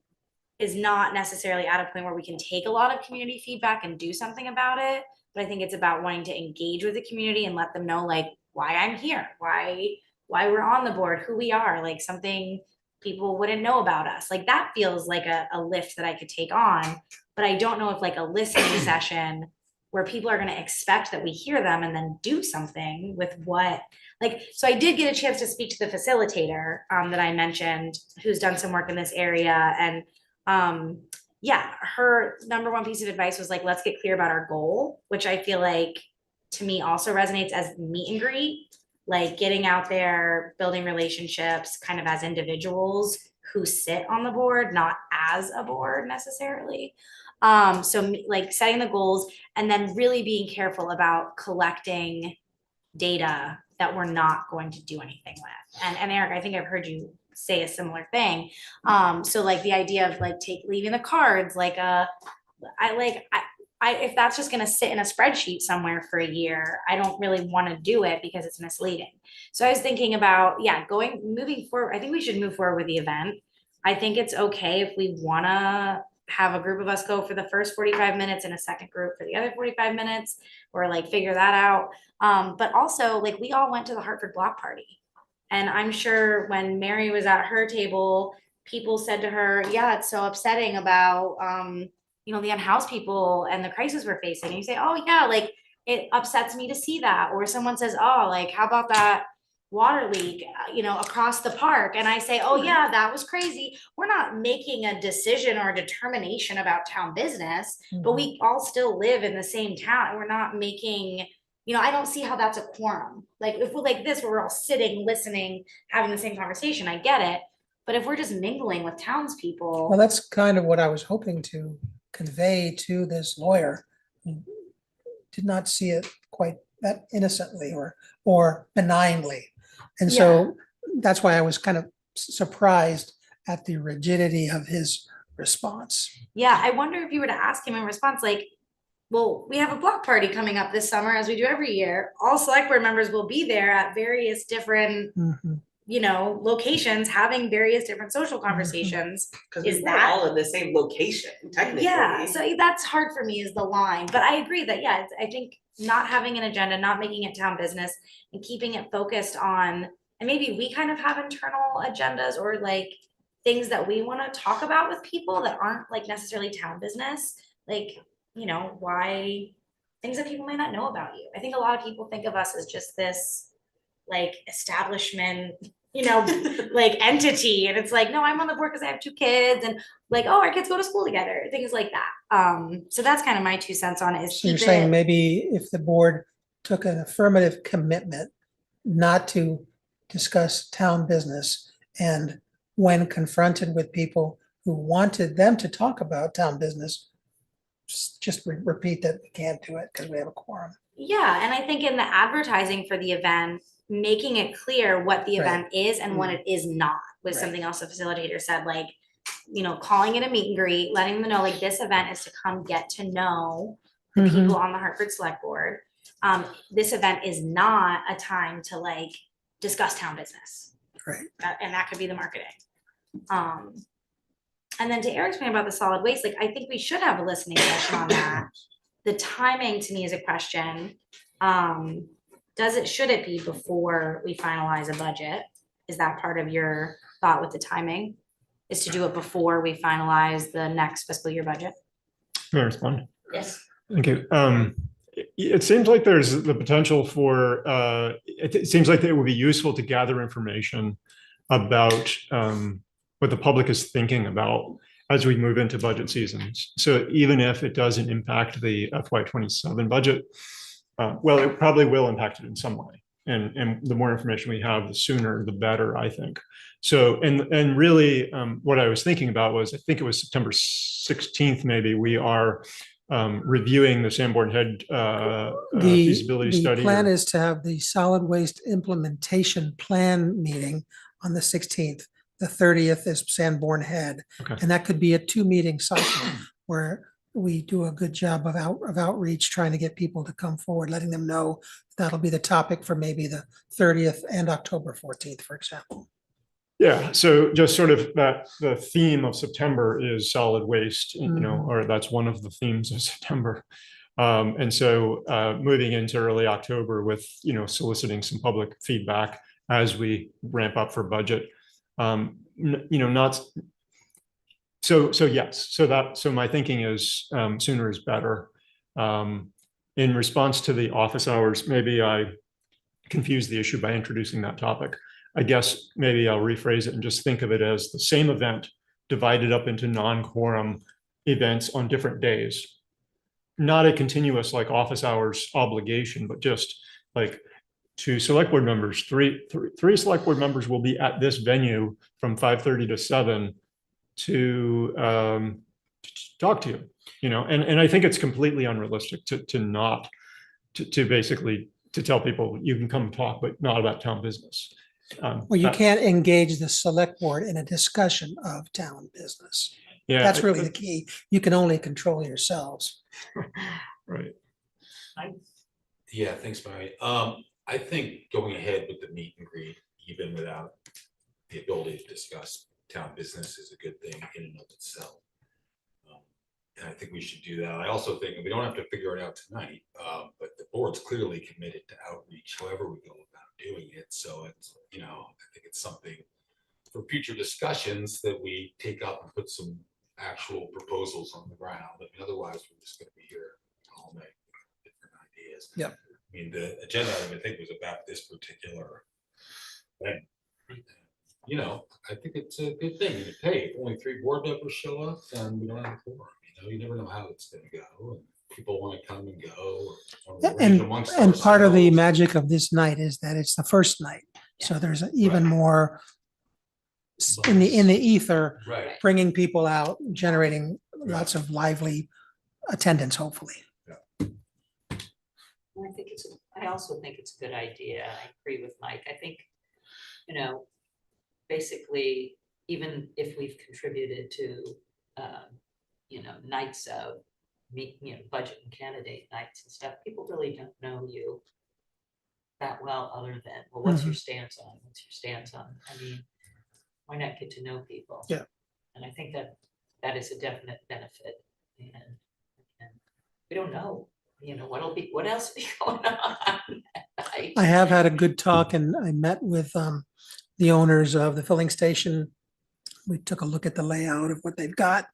is not necessarily at a point where we can take a lot of community feedback and do something about it. But I think it's about wanting to engage with the community and let them know like why I'm here, why we're on the board, who we are, like something people wouldn't know about us. Like that feels like a lift that I could take on, but I don't know if like a listening session where people are going to expect that we hear them and then do something with what, like, so I did get a chance to speak to the facilitator that I mentioned, who's done some work in this area. And yeah, her number one piece of advice was like, let's get clear about our goal, which I feel like to me also resonates as meet and greet, like getting out there, building relationships kind of as individuals who sit on the board, not as a board necessarily. So like setting the goals and then really being careful about collecting data that we're not going to do anything with. And Eric, I think I've heard you say a similar thing. So like the idea of like leaving the cards, like if that's just going to sit in a spreadsheet somewhere for a year, I don't really want to do it because it's misleading. So I was thinking about, moving forward, I think we should move forward with the event. I think it's okay if we want to have a group of us go for the first 45 minutes and a second group for the other 45 minutes, or like figure that out. But also like we all went to the Hartford block party. And I'm sure when Mary was at her table, people said to her, yeah, it's so upsetting about, the unhoused people and the crisis we're facing. And you say, oh yeah, like it upsets me to see that. Or someone says, oh, like, how about that water leak, across the park? And I say, oh yeah, that was crazy. We're not making a decision or a determination about town business, but we all still live in the same town. And we're not making, I don't see how that's a quorum. Like if we're like this, where we're all sitting, listening, having the same conversation, I get it. But if we're just mingling with townspeople. Well, that's kind of what I was hoping to convey to this lawyer, who did not see it quite that innocently or benignly. And so that's why I was kind of surprised at the rigidity of his response. Yeah, I wonder if you were to ask him in response, like, well, we have a block party coming up this summer, as we do every year. All select board members will be there at various different, locations, having various different social conversations. Because we're all in the same location, technically. Yeah, so that's hard for me is the line. But I agree that, I think not having an agenda, not making it town business, and keeping it focused on, and maybe we kind of have internal agendas or like things that we want to talk about with people that aren't like necessarily town business. Like, why things that people may not know about you. I think a lot of people think of us as just this like establishment, like entity. And it's like, no, I'm on the board because I have 2 kids and like, oh, our kids go to school together, things like that. So that's kind of my 2 cents on it. So you're saying maybe if the board took an affirmative commitment not to discuss town business, and when confronted with people who wanted them to talk about town business, just repeat that we can't do it because we have a quorum. Yeah, and I think in the advertising for the event, making it clear what the event is and what it is not was something else the facilitator said, like, calling it a meet and greet, letting them know like this event is to come get to know the people on the Hartford Selectboard. This event is not a time to like discuss town business. Right. And that could be the marketing. And then to Eric's point about the solid waste, like, I think we should have a listening session on that. The timing to me is a question. Should it be before we finalize a budget? Is that part of your thought with the timing? Is to do it before we finalize the next fiscal year budget? May I respond? Yes. Thank you. It seems like there's the potential for, it seems like it would be useful to gather information about what the public is thinking about as we move into budget seasons. So even if it doesn't impact the FY27 budget, well, it probably will impact it in some way. And the more information we have, the sooner, the better, I think. So, and really what I was thinking about was, I think it was September 16th, maybe, we are reviewing the Sanborn Head feasibility study. The plan is to have the solid waste implementation plan meeting on the 16th. The 30th is Sanborn Head. Okay. And that could be a 2-meeting cycle where we do a good job of outreach, trying to get people to come forward, letting them know that'll be the topic for maybe the 30th and October 14th, for example. Yeah, so just sort of that the theme of September is solid waste, you know, or that's one of the themes of September. And so moving into early October with, you know, soliciting some public feedback as we ramp up for budget. You know, not so yes, so my thinking is sooner is better. In response to the office hours, maybe I confused the issue by introducing that topic. I guess maybe I'll rephrase it and just think of it as the same event divided up into non-quorum events on different days. Not a continuous like office hours obligation, but just like to select board members, three select board members will be at this venue from 5:30 to 7 to talk to you, you know, and I think it's completely unrealistic to basically tell people you can come talk, but not about town business. Well, you can't engage the select board in a discussion of town business. Yeah, That's really the key. You can only control yourselves. Right. Yeah, thanks, Mary. I think going ahead with the meet and greet, even without the ability to discuss town business, is a good thing in and of itself. And I think we should do that. I also think we don't have to figure it out tonight, but the board's clearly committed to outreach, however we go about doing it. So it's, you know, I think it's something for future discussions that we take up and put some actual proposals on the ground. I mean, otherwise we're just going to be here all night with different ideas. Yep. I mean, the agenda item, I think, was about this particular thing. You know, I think it's a good thing. And hey, if only 3 board members show up, then we don't have a quorum. You know, you never know how it's going to go. And people want to come and go. Or And part of the magic of this night is that it's the first night. So there's even more in the ether, right, bringing people out, generating lots of lively attendance, hopefully. I also think it's a good idea. I agree with Mike. I think, you know, basically, even if we've contributed to, you know, nights of budget and candidate nights and stuff, people really don't know you that well, other than, well, what's your stance on? What's your stance on? I mean, why not get to know people? Yeah. And I think that is a definite benefit. And we don't know, you know, what else will be going on. I have had a good talk, and I met with the owners of the filling station. We took a look at the layout of what they've got,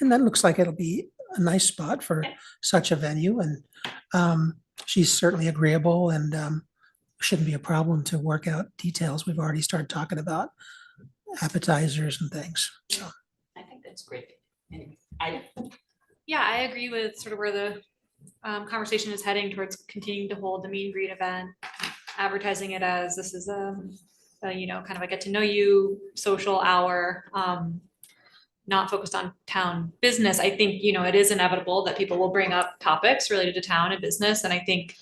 and that looks like it'll be a nice spot for such a venue. And she's certainly agreeable, and shouldn't be a problem to work out details. We've already started talking about appetizers and things. So I think that's great. Yeah, I agree with sort of where the conversation is heading towards continuing to hold the meet and greet event, advertising it as this is a you know, kind of a get to know you social hour, not focused on town business. I think, you know, it is inevitable that people will bring up topics related to town and business. And I think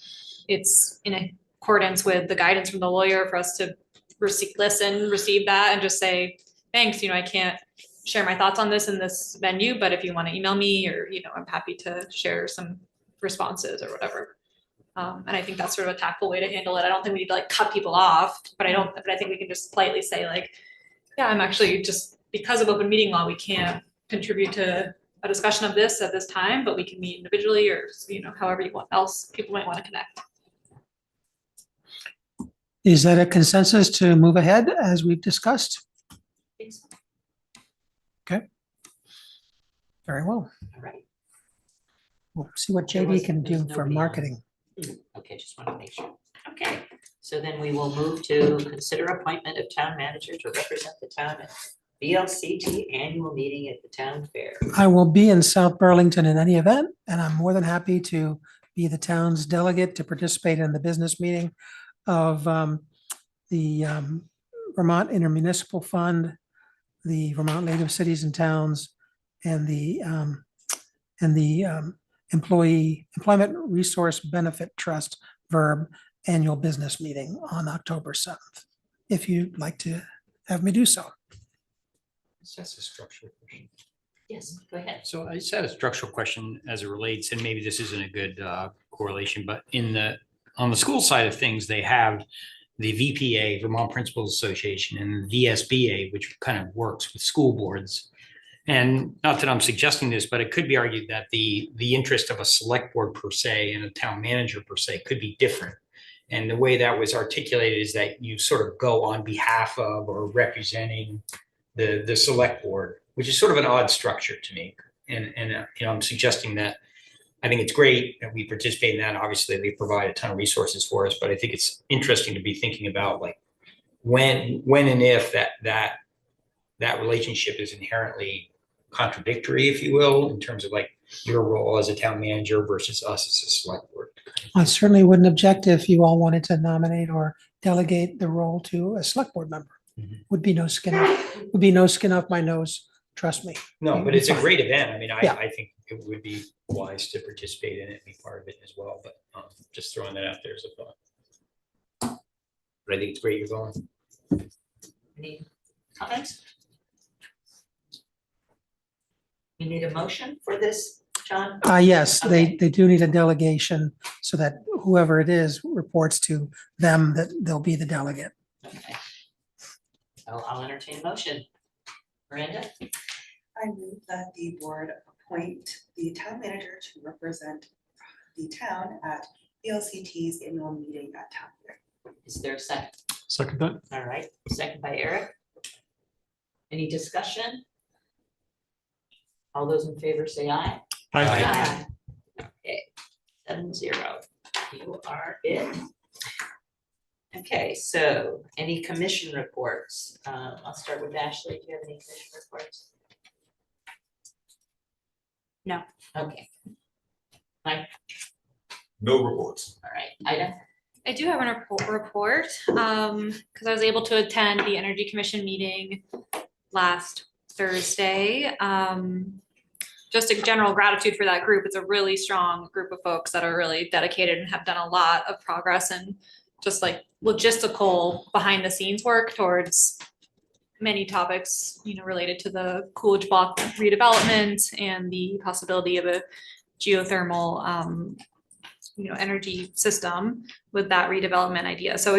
it's in accordance with the guidance from the lawyer for us to receive that and just say, thanks, you know, I can't share my thoughts on this in this venue, but if you want to email me, or, you know, I'm happy to share some responses or whatever. And I think that's sort of a tactful way to handle it. I don't think we need to like cut people off, but I think we can just politely say like, yeah, I'm actually just, because of open meeting law, we can't contribute to a discussion of this at this time, but we can meet individually or, however you want else people might want to connect. Is that a consensus to move ahead as we've discussed? Okay. Very well. All right. We'll see what There was- JD can there's do for nobody on. marketing. Okay, just want to make sure. Okay, so then we will move to consider appointment of town manager to represent the town at VLCT annual meeting at the town fair. I will be in South Burlington in any event, and I'm more than happy to be the town's delegate to participate in the business meeting of the Vermont Intermunicipal Fund, the Vermont Native Cities and Towns, and the Employment Resource Benefit Trust VERB annual business meeting on October 7th, if you'd like to have me do so. It's just a structural question. Yes, go ahead. So I just had a structural question as it relates, and maybe this isn't a good correlation, but on the school side of things, they have the VPA, Vermont Principals Association, and the VSBA, which kind of works with school boards. And not that I'm suggesting this, but it could be argued that the interest of a select board per se and a town manager per se could be different. And the way that was articulated is that you sort of go on behalf of or representing the select board, which is sort of an odd structure to me. And I'm suggesting that I think it's great that we participate in that. Obviously, they provide a ton of resources for us, but I think it's interesting to be thinking about like when and if that relationship is inherently contradictory, if you will, in terms of like your role as a town manager versus us as a select board. I certainly wouldn't object if you all wanted to nominate or delegate the role to a select board member. Mhm. Would be no skin off my nose, trust me. No, but it's a great event. I mean, Yeah. I think it would be wise to participate in it and be part of it as well, but just throwing that out there as a thought. But I think it's great you're going. Any comments? You need a motion for this, John? Yes, Okay. they do need a delegation so that whoever it is reports to them that they'll be the delegate. Okay. So I'll entertain a motion. Miranda? I move that the board appoint the town manager to represent the town at VLCT's annual meeting at town fair. Is there a second? Second that? All right, second by Eric. Any discussion? All those in favor say aye. Aye. Okay, 7-0. You are it. Okay, so any commission reports? I'll start with Ashley. Do you have any commission reports? No. Okay. Mike, No reports. all right, Ida? I do have a report, because I was able to attend the Energy Commission meeting last Thursday. Just a general gratitude for that group. It's a really strong group of folks that are really dedicated and have done a lot of progress and just like logistical behind the scenes work towards many topics, related to the Coolidge Block redevelopment and the possibility of a geothermal, energy system with that redevelopment idea. So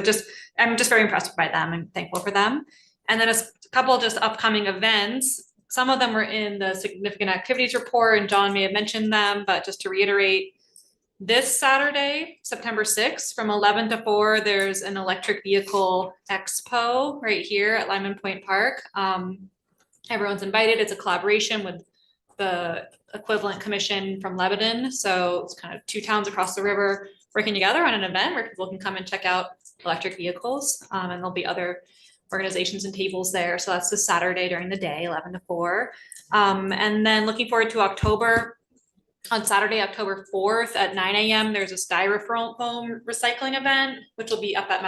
I'm just very impressed by them and thankful for them. And then a couple of just upcoming events. Some of them were in the significant activities report and John may have mentioned them, but just to reiterate, this Saturday, September 6th, from 11 to 4, there's an electric vehicle expo right here at Lyman Point Park. Everyone's invited. It's a collaboration with the equivalent commission from Lebanon. So it's kind of two towns across the river working together on an event where people can come and check out electric vehicles. And there'll be other organizations and tables there. So that's this Saturday during the day, 11 to 4. And then looking forward to October. On Saturday, October 4th at 9 a.m., there's a styrofoam recycling event, which will be up at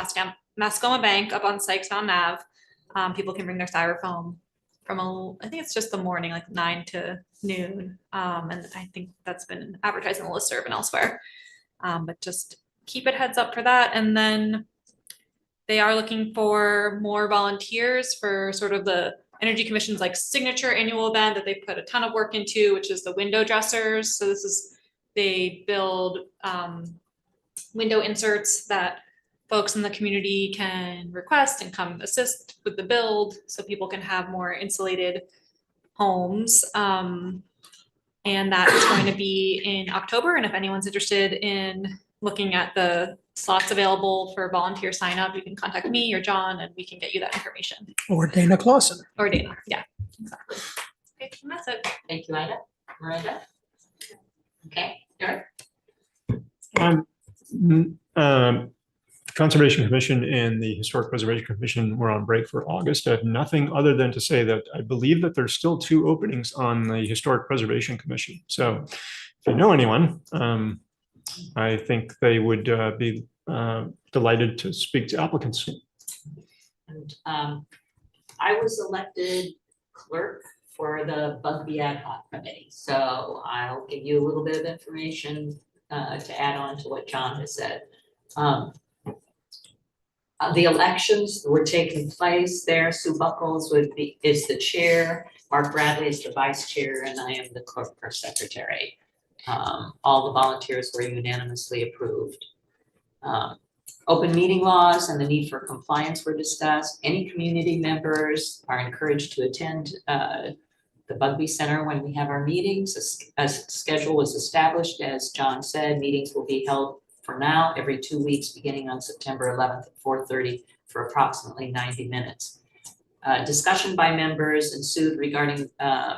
Mascoma Bank up on Sykes Mountain Ave. People can bring their styrofoam from, I think it's just the morning, like 9 to noon. And I think that's been advertised in the listserv and elsewhere. But just keep it heads up for that. And then they are looking for more volunteers for sort of the Energy Commission's like signature annual event that they put a ton of work into, which is the window dressers. So they build window inserts that folks in the community can request and come assist with the build so people can have more insulated homes. And that is going to be in October. And if anyone's interested in looking at the slots available for volunteer sign up, you can contact me or John and we can get you that information. Or Dana Clausen. Or Dana, yeah, exactly. Okay, and that's it. Thank you, Ida. Miranda? Okay, Eric? Conservation Commission and the Historic Preservation Commission were on break for August. I have nothing other than to say that I believe that there's still 2 openings on the Historic Preservation Commission. So if you know anyone, I think they would be delighted to speak to applicants. And I was elected clerk for the Bugby Ad Hoc Committee, so I'll give you a little bit of information to add on to what John has said. The elections were taking place there. Sue Buckles is the chair, Mark Bradley is the vice chair, and I am the clerk or secretary. All the volunteers were unanimously approved. Open meeting laws and the need for compliance were discussed. Any community members are encouraged to attend the Bugby Center when we have our meetings. A schedule was established, as John said. Meetings will be held for now every 2 weeks, beginning on September 11th at 4:30 for approximately 90 minutes. Discussion by members ensued regarding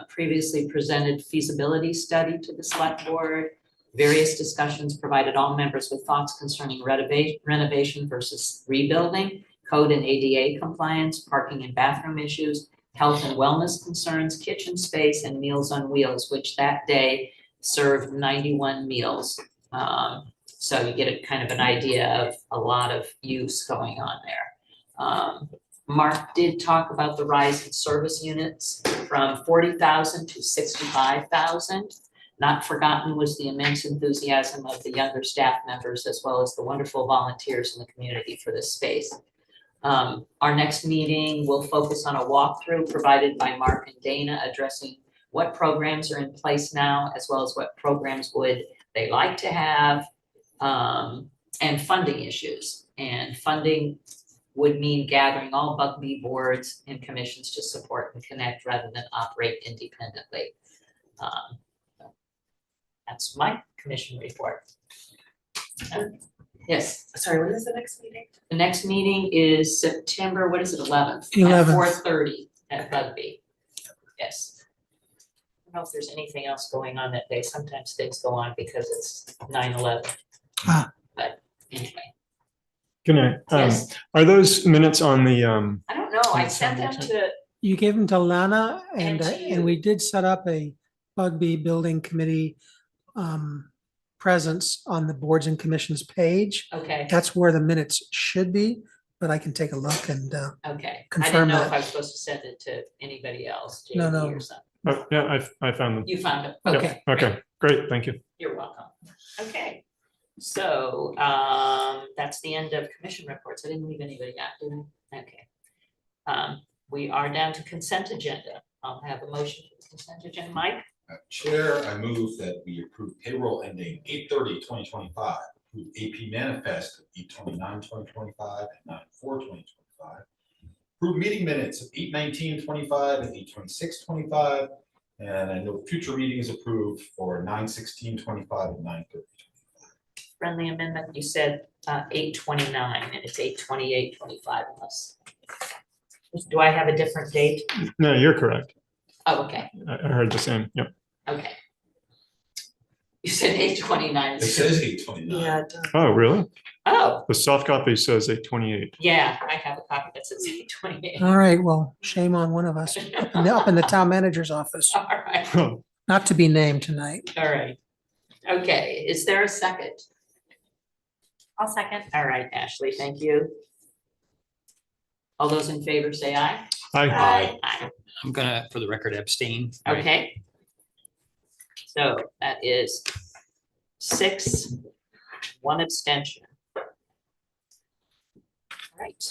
previously presented feasibility study to the select board. Various discussions provided all members with thoughts concerning renovation versus rebuilding, code and ADA compliance, parking and bathroom issues, health and wellness concerns, kitchen space, and Meals on Wheels, which that day served 91 meals. So you get a kind of an idea of a lot of use going on there. Mark did talk about the rise in service units from 40,000 to 65,000. Not forgotten was the immense enthusiasm of the younger staff members, as well as the wonderful volunteers in the community for this space. Our next meeting will focus on a walkthrough provided by Mark and Dana, addressing what programs are in place now, as well as what programs would they like to have, and funding issues. And funding would mean gathering all Bugby boards and commissions to support and connect rather than operate independently. That's my commission report. Yes, Sorry, when is the next meeting? the next meeting is September, what is it, 11th? 11th. At 4:30 at Bugby. Yes. I don't know if there's anything else going on that day. Sometimes things go on because it's 9/11. Ah. But anyway, Can I, yes, are those minutes on the, I don't know, I sent them to, You gave them to Lana And to you. and we did set up a Bugby Building Committee presence on the boards and commissions page. okay, That's where the minutes should be, but I can take a look and okay. I didn't confirm know that. if I was supposed to send it to anybody else, No, JD no. or something. oh, yeah, I found them. You found it, Yep, okay. okay, great, thank you. You're welcome. Okay, so that's the end of commission reports. I didn't leave anybody out, did I? Okay. We are down to consent agenda. I'll have a motion for the consent agenda. Mike? Chair, I move that we approve payroll ending 8/30/2025, approve AP manifest of 8/29/2025 and 9/4/2025. Approve meeting minutes of 8/19/25 and 8/26/25. And I know future meetings approved for 9/16/25 and 9/30/25. Friendly amendment, you said 8/29 and it's 8/28/25 unless. Do I have a different date? No, you're correct. Oh, okay, I heard the same, yep. okay. You said 8/29. It says 8/29. Yeah, it does. Oh, really? Oh, The soft copy says 8/28. yeah, I have a copy that says 8/28. All right, well, shame on one of us up in the town manager's office, All right, Oh, not to be named tonight. all right. Okay, is there a second? I'll second. All right, Ashley, thank you. All those in favor say aye. Hi. Aye. I'm gonna, for the record, abstain. Okay. So that is 6, 1 abstention. All right,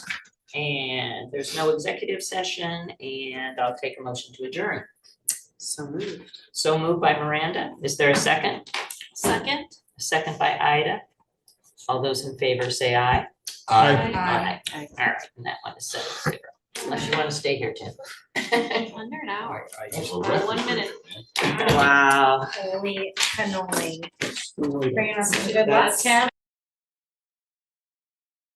and there's no executive session, and I'll take a motion to adjourn. So moved. So moved by Miranda. Is there a second? Second. A second by Ida. All those in favor say aye. Aye. Aye. Aye. All right, and that one is 7-0. Unless you want to stay here, Tim. Under an hour. That's a 1 minute. record, man. Wow. Holy cannoli. Still waiting. Bringing us some good luck, Tim.